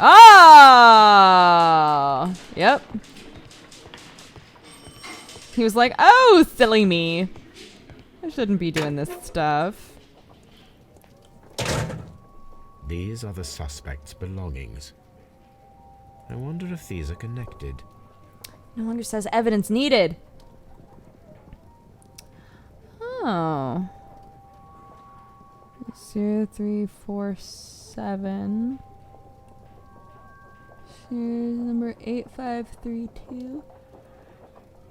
Oh! Yep. He was like, oh, silly me. I shouldn't be doing this stuff. These are the suspect's belongings. I wonder if these are connected. No longer says evidence needed. Oh. 0347. Here's number 8532.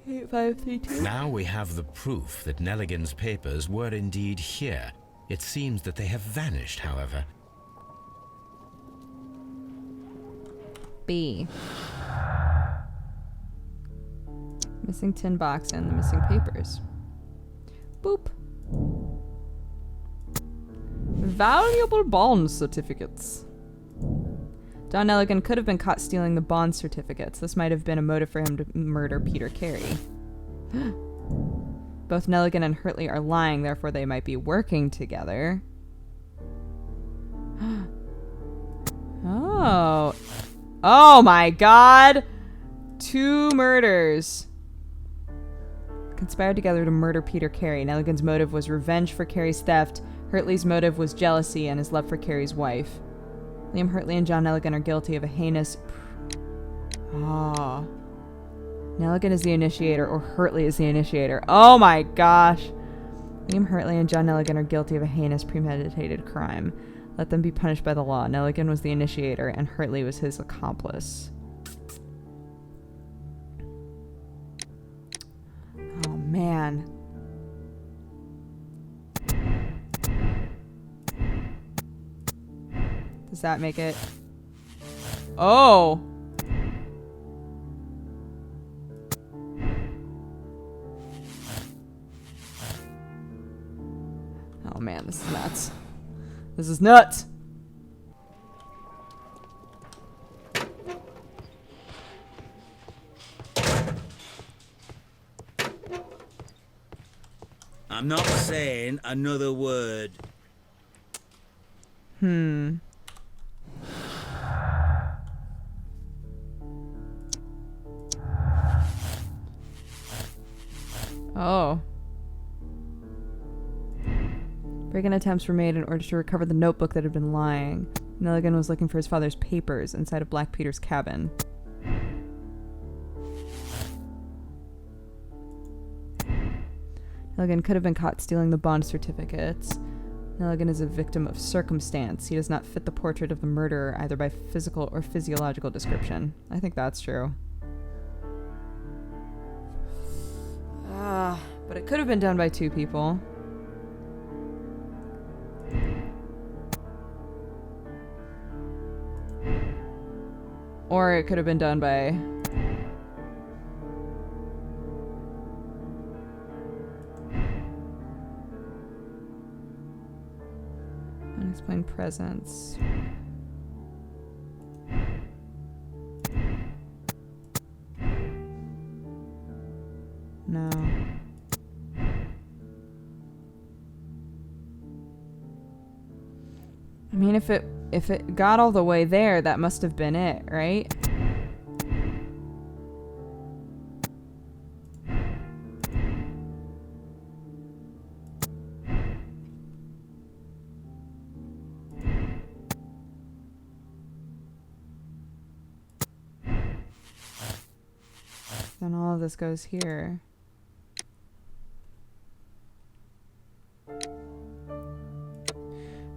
8532. Now we have the proof that Nelligan's papers were indeed here. It seems that they have vanished, however. B. Missing tin box and the missing papers. Boop. Valuable bond certificates. Don Nelligan could have been caught stealing the bond certificates. This might have been a motive for him to murder Peter Carey. Both Nelligan and Hurtley are lying, therefore they might be working together. Oh. Oh my god! 2 murders. Conspired together to murder Peter Carey. Nelligan's motive was revenge for Carey's theft. Hurtley's motive was jealousy and his love for Carey's wife. Liam Hurtley and John Nelligan are guilty of a heinous... Ah. Nelligan is the initiator, or Hurtley is the initiator. Oh my gosh. Liam Hurtley and John Nelligan are guilty of a heinous premeditated crime. Let them be punished by the law. Nelligan was the initiator, and Hurtley was his accomplice. Oh man. Does that make it? Oh! Oh man, this is nuts. This is nuts! I'm not saying another word. Oh. Break-in attempts were made in order to recover the notebook that had been lying. Nelligan was looking for his father's papers inside of Black Peter's cabin. Nelligan could have been caught stealing the bond certificates. Nelligan is a victim of circumstance. He does not fit the portrait of the murderer either by physical or physiological description. I think that's true. But it could have been done by 2 people. Or it could have been done by... unexplained presence. No. I mean, if it got all the way there, that must have been it, right? Then all of this goes here.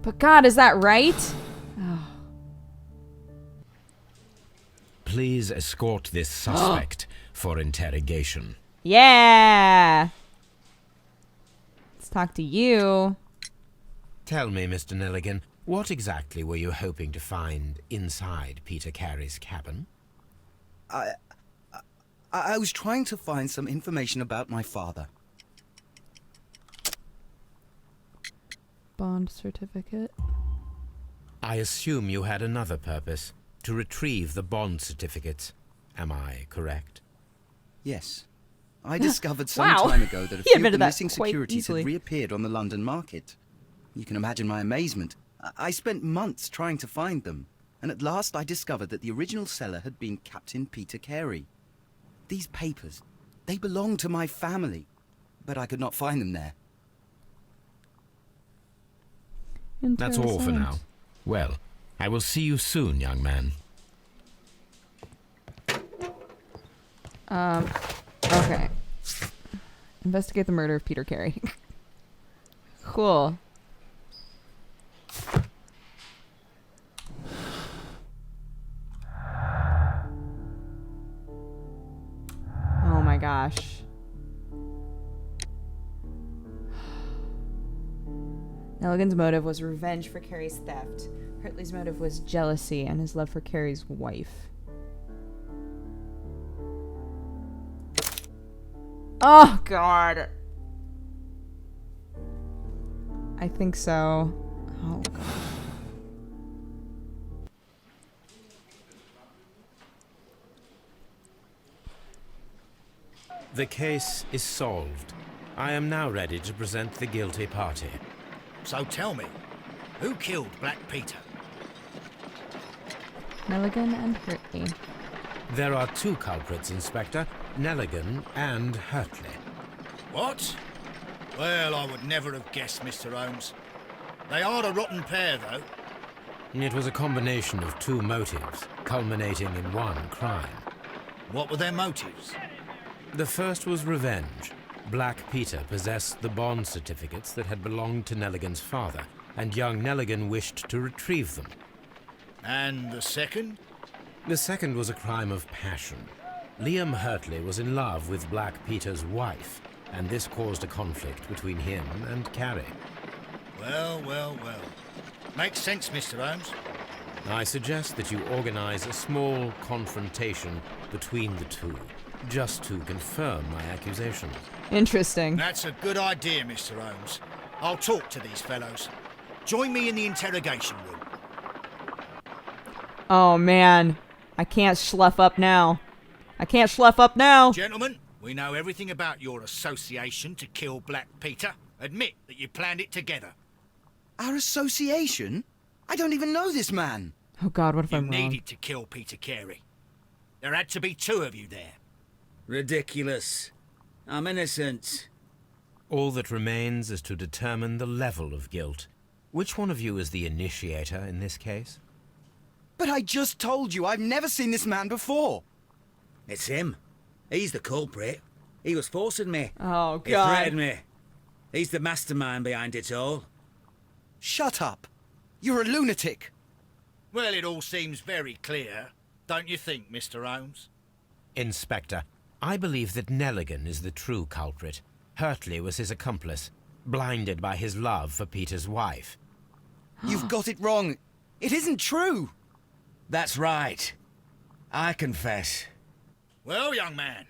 But God, is that right? Oh. Please escort this suspect for interrogation. Yeah! Let's talk to you. Tell me, Mr. Nelligan, what exactly were you hoping to find inside Peter Carey's cabin? I was trying to find some information about my father. Bond certificate. I assume you had another purpose, to retrieve the bond certificates. Am I correct? Yes. I discovered some Wow. time ago that a He few of admitted the that missing quite securities easily. had reappeared on the London market. You can imagine my amazement. I spent months trying to find them, and at last I discovered that the original seller had been Captain Peter Carey. These papers, they belong to my family, but I could not find them there. That's all for Interessant. now. Well, I will see you soon, young man. Okay. Investigate the murder of Peter Carey. Cool. Oh my gosh. Nelligan's motive was revenge for Carey's theft. Hartley's motive was jealousy and his love for Carey's wife. Oh, God. I think so. Oh, God. The case is solved. I am now ready to present the guilty party. So tell me, who killed Black Peter? Nelligan and Hartley. There are two culprits, Inspector, Nelligan and Hartley. What? Well, I would never have guessed, Mr. Holmes. They are a rotten pair, though. It was a combination of two motives, culminating in one crime. What were their motives? The first was revenge. Black Peter possessed the bond certificates that had belonged to Nelligan's father, and young Nelligan wished to retrieve them. And the second? The second was a crime of passion. Liam Hartley was in love with Black Peter's wife, and this caused a conflict between him and Carey. Well, well, well. Makes sense, Mr. Holmes. I suggest that you organize a small confrontation between the two, just to confirm my accusations. Interesting. That's a good idea, Mr. Holmes. I'll talk to these fellows. Join me in the interrogation room. Oh, man. I can't schluff up now. I can't schluff up now. Gentlemen, we know everything about your association to kill Black Peter. Admit that you planned it together. Our association? I don't even know this man. Oh, God, what if You I'm wrong? needed to kill Peter Carey. There had to be two of you there. Ridiculous. I'm innocent. All that remains is to determine the level of guilt. Which one of you is the initiator in this case? But I just told you I've never seen this man before. It's him. He's the culprit. He was forcing me. Oh, He God. threatened me. He's the mastermind behind it all. Shut up. You're a lunatic. Well, it all seems very clear, don't you think, Mr. Holmes? Inspector, I believe that Nelligan is the true culprit. Hartley was his accomplice, blinded by his love for Peter's wife. You've got it wrong. It isn't true. That's right. I confess. Well, young man,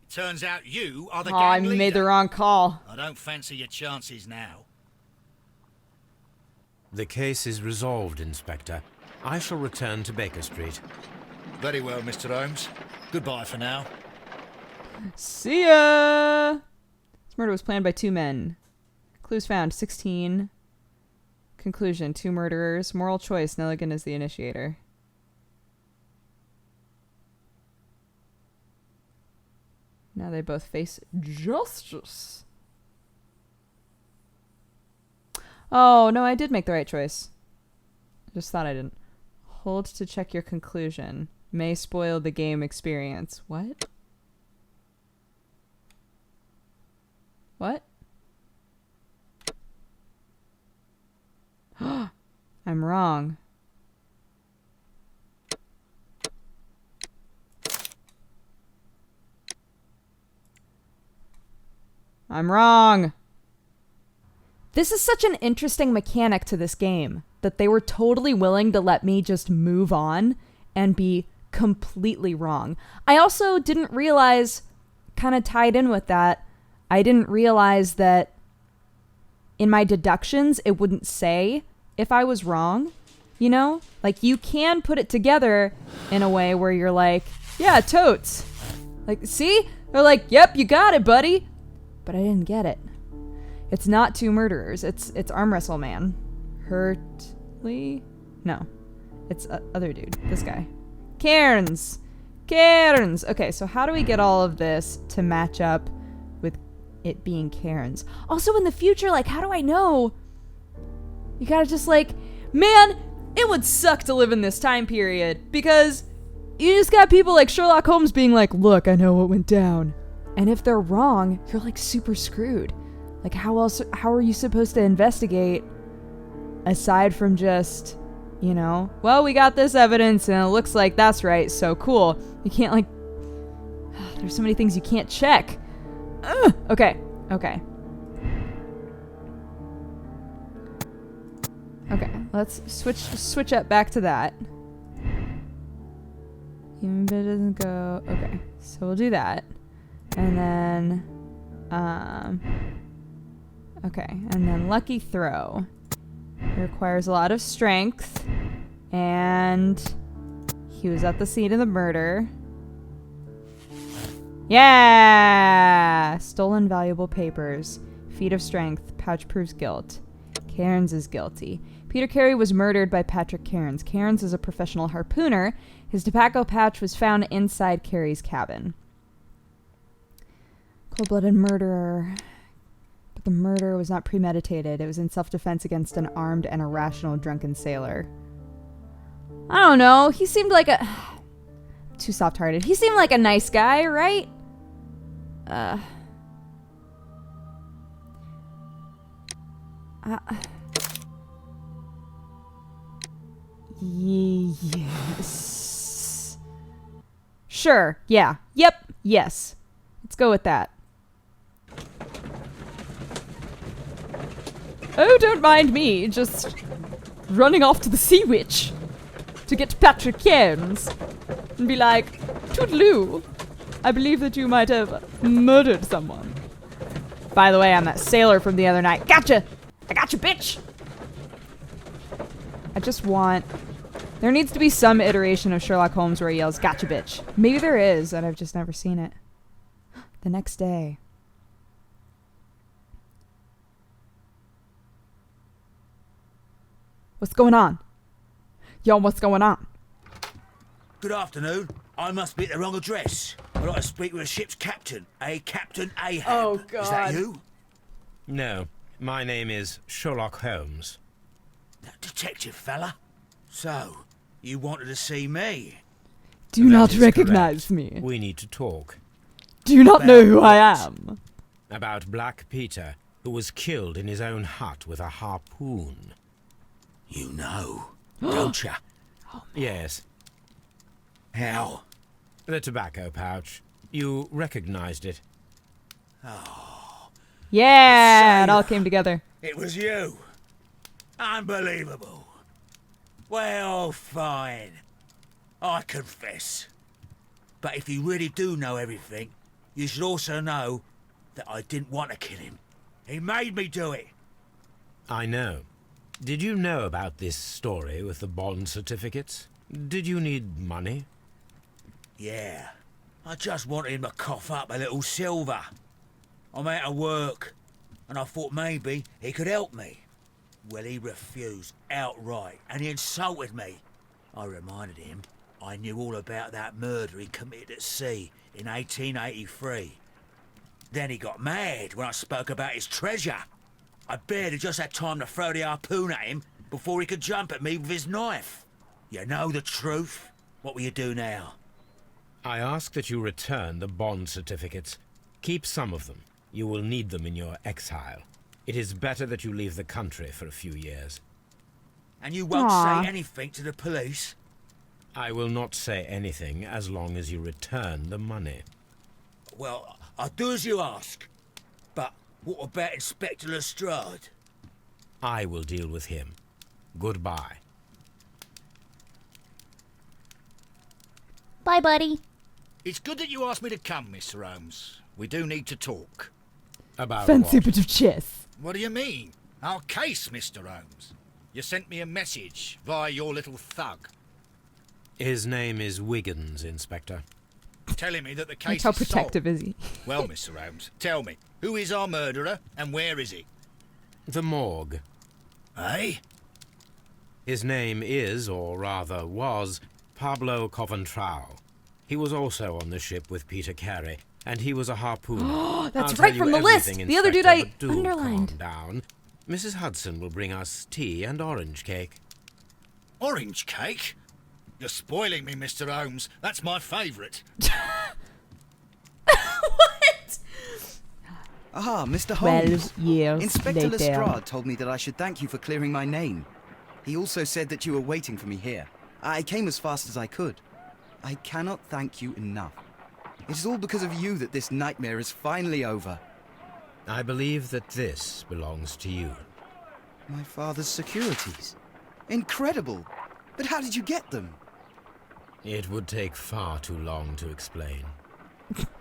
it turns out you are the Oh, I gang leader. made the wrong call. I don't fancy your chances now. The case is resolved, Inspector. I shall return to Baker Street. Very well, Mr. Holmes. Goodbye for now. See ya! This murder was planned by two men. Clues found, 16. Conclusion, two murderers. Moral choice, Nelligan is the initiator. Now they both face justice. Oh, no, I did make the right choice. I just thought I didn't. Hold to check your conclusion. May spoil the game experience. What? What? I'm wrong. I'm wrong. This is such an interesting mechanic to this game that they were totally willing to let me just move on and be completely wrong. I also didn't realize, kind of tied in with that, I didn't realize that in my deductions, it wouldn't say if I was wrong, you know? Like, you can put it together in a way where you're like, yeah, totes. Like, see? They're like, yep, you got it, buddy. But I didn't get it. It's not two murderers. It's arm wrestle man. Hartley? No. It's other dude. This guy. Cairns! Cairns! Okay, so how do we get all of this to match up with it being Cairns? Also, in the future, like, how do I know? You gotta just, like... Man, it would suck to live in this time period, because you just got people like Sherlock Holmes being like, look, I know what went down. And if they're wrong, you're, like, super screwed. Like, how are you supposed to investigate aside from just... You know, well, we got this evidence and it looks like that's right, so cool. You can't, like, there's so many things you can't check. Okay. Okay, let's switch up back to that. Human bit doesn't go. Okay, so we'll do that. And then, okay, and then lucky throw. It requires a lot of strength, and he was at the scene of the murder. Yeah! Stolen valuable papers. Feat of strength. Pouch proves guilt. Cairns is guilty. Peter Carey was murdered by Patrick Cairns. Cairns is a professional harpooner. His tobacco pouch was found inside Carey's cabin. Cold-blooded murderer. The murder was not premeditated. It was in self-defense against an armed and irrational drunken sailor. I don't know. He seemed like a... Too soft-hearted. He seemed like a nice guy, right? Yes. Sure. Yeah. Yep. Yes. Let's go with that. Oh, don't mind me, just running off to the Sea Witch to get Patrick Cairns and be like, toodaloo, I believe that you might have murdered someone. By the way, I'm that sailor from the other night. Gotcha! I gotcha, bitch! I just want... There needs to be some iteration of Sherlock Holmes where he yells, gotcha, bitch. Maybe there is, and I've just never seen it. The next day. What's going on? Yo, what's going on? Good afternoon. I must be at the wrong address. I'd like to speak with a ship's captain, Captain Ahab. Oh, God. Is that you? No, my name is Sherlock Holmes. That detective fella? So, you wanted to see me? Do That not is recognize correct. me. We need to talk. Do you not know who I am? About Black Peter, who was killed in his own hut with a harpoon. You know, don't you? Yes, How? the tobacco pouch. You recognized it. Yeah, it So- all came together. It was you. Unbelievable. Well, fine. I confess. But if you really do know everything, you should also know that I didn't want to kill him. He made me do it. I know. Did you know about this story with the bond certificates? Did you need money? Yeah. I just wanted him to cough up a little silver. I'm out of work, and I thought maybe he could help me. Well, he refused outright, and he insulted me. I reminded him I knew all about that murder he committed at sea in 1883. Then he got mad when I spoke about his treasure. I barely just had time to throw the harpoon at him before he could jump at me with his knife. You know the truth. What will you do now? I ask that you return the bond certificates. Keep some of them. You will need them in your exile. It is better that you leave the country for a few years. And you won't Aw. say anything to the police? I will not say anything as long as you return the money. Well, I'll do as you ask. But what about Inspector Lestrade? I will deal with him. Goodbye. Bye, buddy. It's good that you asked me to come, Mr. Holmes. We do need to talk. About Fancy what? bit of chess. What do you mean? Our case, Mr. Holmes. You sent me a message via your little thug, His name is Wiggins, Inspector. telling me that the Like, case how is protective is he? solved. Well, Mr. Holmes, tell me, who is our murderer and where is he? The morgue. Eh? His name is, or rather was, Pablo Coventral. He was also on the ship with Peter Carey, and he was a harpooner. That's I'll right tell from you the list. everything, The other dude Inspector, I but do underlined. calm down. Mrs. Hudson will bring us tea and orange cake. Orange cake? You're spoiling me, Mr. Holmes. That's my favourite. What? Ah, Mr. Holmes. 12 years Inspector later. Lestrade told me that I should thank you for clearing my name. He also said that you were waiting for me here. I came as fast as I could. I cannot thank you enough. It is all because of you that this nightmare is finally over. I believe that this belongs to you. My father's securities. Incredible! But how did you get them? It would take far too long to explain.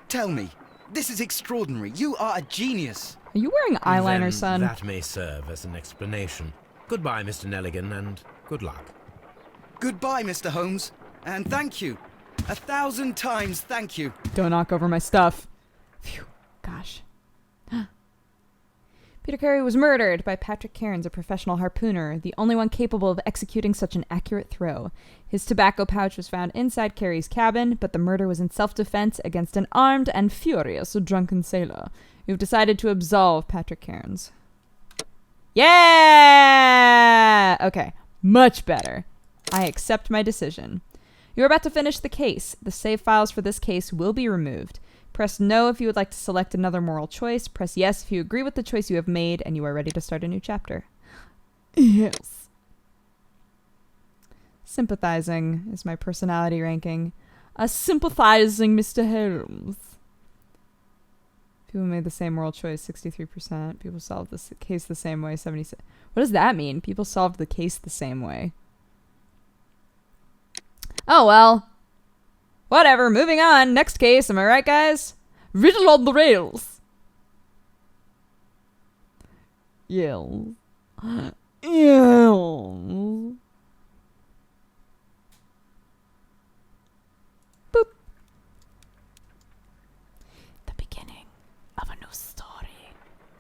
Tell me. This is extraordinary. You are a genius. Are you wearing eyeliner, Then son? That may serve as an explanation. Goodbye, Mr. Nelligan, and good luck. Goodbye, Mr. Holmes. And thank you. 1,000 times thank you. Don't knock over my stuff. Phew. Gosh. Peter Carey was murdered by Patrick Cairns, a professional harpooner, the only one capable of executing such an accurate throw. His tobacco pouch was found inside Carey's cabin, but the murder was in self-defense against an armed and furious drunken sailor. We've decided to absolve Patrick Cairns. Yeah! Okay, much better. I accept my decision. You're about to finish the case. The save files for this case will be removed. Press no if you would like to select another moral choice. Press yes if you agree with the choice you have made and you are ready to start a new chapter. Yes. Sympathizing is my personality ranking. A sympathizing Mr. Holmes. People made the same moral choice, 63%. People solved this case the same way, 76%. What does that mean? People solved the case the same way. Oh, well. Whatever, moving on. Next case, am I right, guys? Riddle on the rails. Yells. Yells. Boop. The beginning of a new story.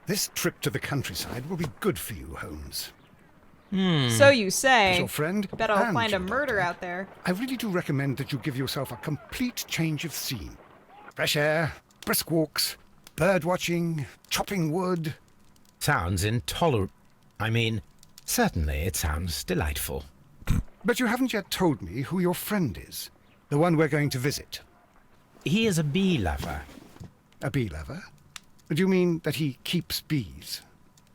This trip to the countryside will be good for you, Holmes. So you As say. your friend, Bet I'll and find a your murder doctor, out there. I really do recommend that you give yourself a complete change of scene. Fresh air, brisk walks, bird watching, chopping wood. Sounds intolerable. Certainly it sounds delightful. But you haven't yet told me who your friend is, the one we're going to visit. He is a bee lover. A bee lover? Do you mean that he keeps bees?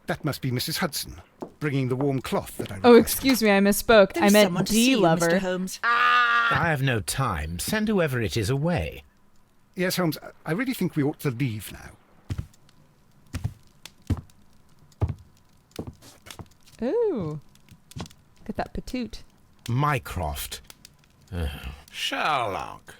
That must be Mrs. Hudson, bringing the warm cloth that I Oh, requested. excuse me, I misspoke. I meant D lover. Mr. Holmes. I have no time. Send whoever it is away. Yes, Holmes, I really think we ought to leave now. Ooh. Get that patoot. Mycroft. Sherlock,